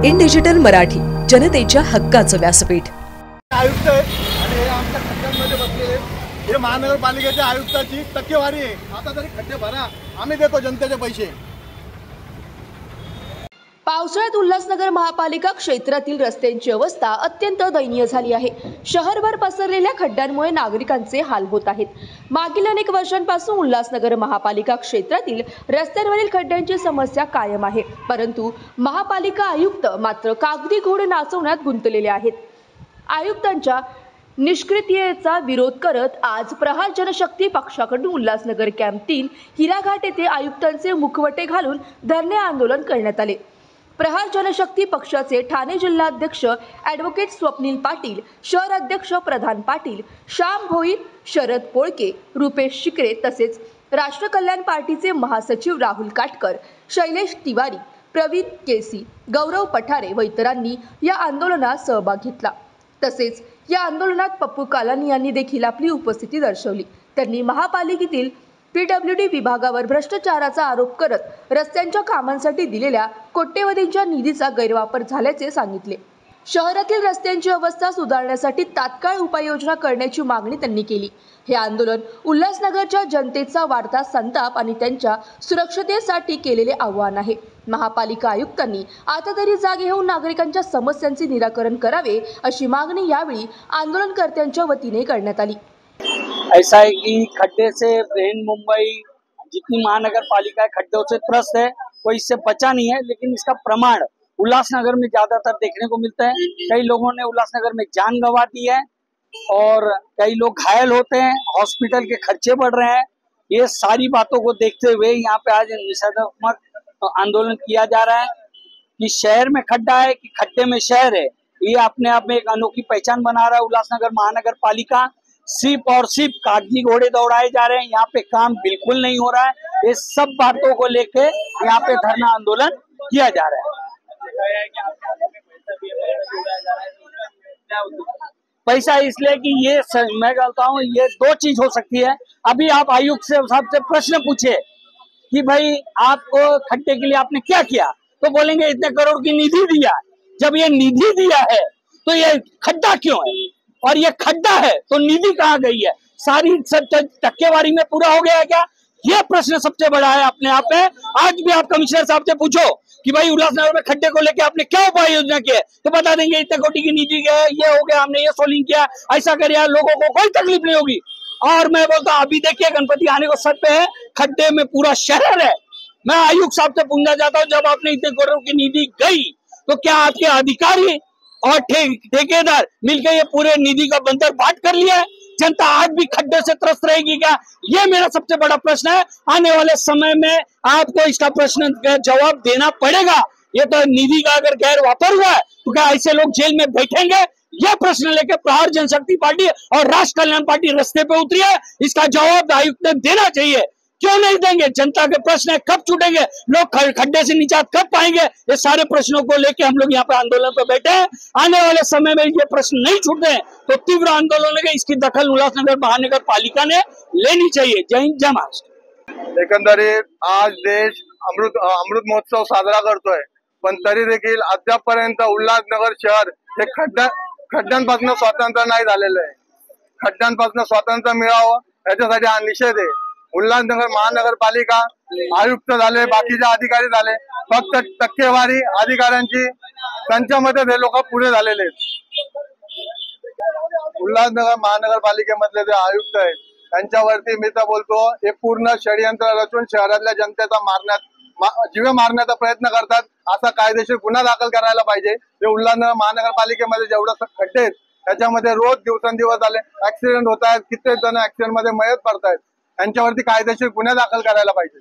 In digital Marathi, जनतेच्या हक्काचं व्यासपीठ। आयुक्त आहेत आणि हे आमच्या खड्ड्यांमध्ये बसलेले आहेत। हे महानगरपालिकेच्या आयुक्ताची टक्केवारी आहे। आता तरी खड्डे भरा, आम्ही देतो जनतेचे पैसे। पावसाळ्यात उल्हासनगर महापालिका क्षेत्रातील रस्त्यांची अवस्था अत्यंत दयनीय झाली आहे। शहरभर पसरलेल्या खड्ड्यांमुळे नागरिकांचे हाल होत आहेत। मागील अनेक वर्षांपासून उल्हासनगर महापालिका क्षेत्रातील रस्त्यांवरील खड्ड्यांची समस्या कायम आहे, परंतु महापालिका आयुक्त मात्र कागदी घोडे नाचवण्यात गुंतलेले आहेत। आयुक्तांच्या निष्क्रियतेचा विरोध करत आज प्रहार जनशक्ती पक्षाकडून उल्हासनगर कॅम्प 3 हिराघाट येथे आयुक्तांचे मुखवटे घालून धरणे आंदोलन करण्यात आले। प्रहार जनशक्ती पक्षाचे ठाणे जिल्हाध्यक्ष ॲडव्होकेट स्वप्नील पाटील, शहर अध्यक्ष प्रधान पाटील, श्याम भोईर, शरद पोळके, रुपेश शिकरे तसेच राष्ट्र कल्याण पार्टीचे महासचिव राहुल काटकर, शैलेश तिवारी, प्रवीण केसी, गौरव पठारे व इतरांनी या आंदोलनात सहभाग घेतला। तसेच या आंदोलनात पप्पू कालानी यांनी देखील आपली उपस्थिती दर्शवली। त्यांनी महापालिकेतील PWD विभागावर भ्रष्टाचाराचा आरोप करत रस्त्यांच्या कामांसाठी दिलेल्या कोट्यवधींच्या निधीचा गैरवापर झाल्याचे सांगितले। शहरातील रस्त्यांची अवस्था सुधारण्यासाठी तात्काळ उपाययोजना करण्याची मागणी त्यांनी केली। हे आंदोलन उल्हासनगरच्या जनतेचा वाढता संताप आणि त्यांच्या सुरक्षतेसाठी केलेले आव्हान आहे। महापालिका आयुक्तांनी आता तरी जागे होऊन नागरिकांच्या समस्यांचे निराकरण करावे अशी मागणी यावेळी आंदोलनकर्त्यांच्या वतीने करण्यात आली। ऐसा है कि खड्डे से बृहन मुंबई जितनी महानगर पालिका है खड्डों से त्रस्त है, कोई इससे बचा नहीं है। लेकिन इसका प्रमाण उल्लासनगर में ज्यादातर देखने को मिलता है। कई लोगों ने उल्लासनगर में जान गंवा दी है और कई लोग घायल होते हैं, हॉस्पिटल के खर्चे बढ़ रहे हैं। ये सारी बातों को देखते हुए यहाँ पे आज निषेधात्मक आंदोलन किया जा रहा है कि शहर में खड्डा है कि खड्डे में शहर है। ये अपने आप में एक अनोखी पहचान बना रहा है उल्लासनगर महानगर पालिका। सिर्फ और सिर्फ कागजी घोड़े दौड़ाए जा रहे हैं, यहाँ पे काम बिल्कुल नहीं हो रहा है। ये सब बातों को लेके यहाँ पे धरना आंदोलन किया जा रहा है। पैसा इसलिए कि ये मैं कहता हूँ ये दो चीज हो सकती है। अभी आप आयुक्त से साहब से प्रश्न पूछे कि भाई आपको खड्डे के लिए आपने क्या किया, तो बोलेंगे इतने करोड़ की निधि दिया। जब ये निधि दिया है तो ये खड्डा क्यों है, और ये खड्डा है तो निधि कहाँ गई है? सारी टक्केवारी में पूरा हो गया है क्या? ये प्रश्न सबसे बड़ा है अपने आप में। आज भी आप कमिश्नर साहब से पूछो कि भाई उल्लासनगर में खड्डे को लेके आपने क्या उपाय योजना की है, तो बता देंगे इतने कोटि की निधि गए, ये हो गया, हमने ये सोलिंग किया, ऐसा करिए, लोगों को कोई तकलीफ नहीं होगी। और मैं बोलता हूँ अभी देखिए गणपति आने को सर पे है, खड्डे में पूरा शहर है। मैं आयुक्त साहब से पूछना चाहता हूँ, जब आपने इतने करोड़ की निधि गई तो क्या आपके अधिकारी और ठेकेदार मिलकर ये पूरे निधि का बंदर बांट कर लिया है? जनता आज भी खड्डे से त्रस्त रहेगी क्या? ये मेरा सबसे बड़ा प्रश्न है। आने वाले समय में आपको इसका प्रश्न का जवाब देना पड़ेगा। ये तो निधि का अगर गैर वापर हुआ है तो क्या ऐसे लोग जेल में बैठेंगे? यह प्रश्न लेकर प्रहार जनशक्ति पार्टी और राष्ट्र कल्याण पार्टी रास्ते पे उतरी है। इसका जवाब आयुक्त ने देना चाहिए। क्यों नहीं देंगे? जनता के प्रश्न है, कब छूटेंगे लोग, खड्डे से निजात कब पाएंगे? ये सारे प्रश्नों को लेके हम लोग यहाँ पे आंदोलन पर बैठे हैं। आने वाले समय में ये प्रश्न नहीं छूटते हैं तो तीव्र आंदोलन लेंगे। इसकी दखल उल्लासनगर महानगर पालिका ने लेनी चाहिए। जय हिंद, जय महाराष्ट्र। एकंदरीत आज देश अमृत महोत्सव साजरा करतोय, पण तरी देखील अद्यापपर्यंत उल्हासनगर शहर हे खड्ड्यांपासून स्वतंत्र नाही झालेलं आहे। खड्ड्यांपासून स्वतंत्र मिळावं याच्यासाठी हा निषेध आहे। उल्हासनगर महानगरपालिका आयुक्त झाले, बाकीचे अधिकारी झाले, फक्त टक्केवारी अधिकाऱ्यांची, त्यांच्यामध्ये हे लोक पुढे झालेले आहेत। उल्हासनगर महानगरपालिकेमधले जे आयुक्त आहेत त्यांच्यावरती मी तर बोलतो हे पूर्ण षडयंत्र रचून शहरातल्या जनतेचा जीवे मारण्याचा प्रयत्न करतात। असा कायदेशीर गुन्हा दाखल करायला पाहिजे। जे उल्हासनगर महानगरपालिकेमध्ये जेवढे खड्डे आहेत त्याच्यामध्ये रोज दिवसेंदिवस झाले ऍक्सिडेंट होत आहेत, कित्येक जण ऍक्सिडेंट मध्ये मयत पडतायत। यांच्यावरती कायदेशीर गुन्हे दाखल करायला पाहिजे।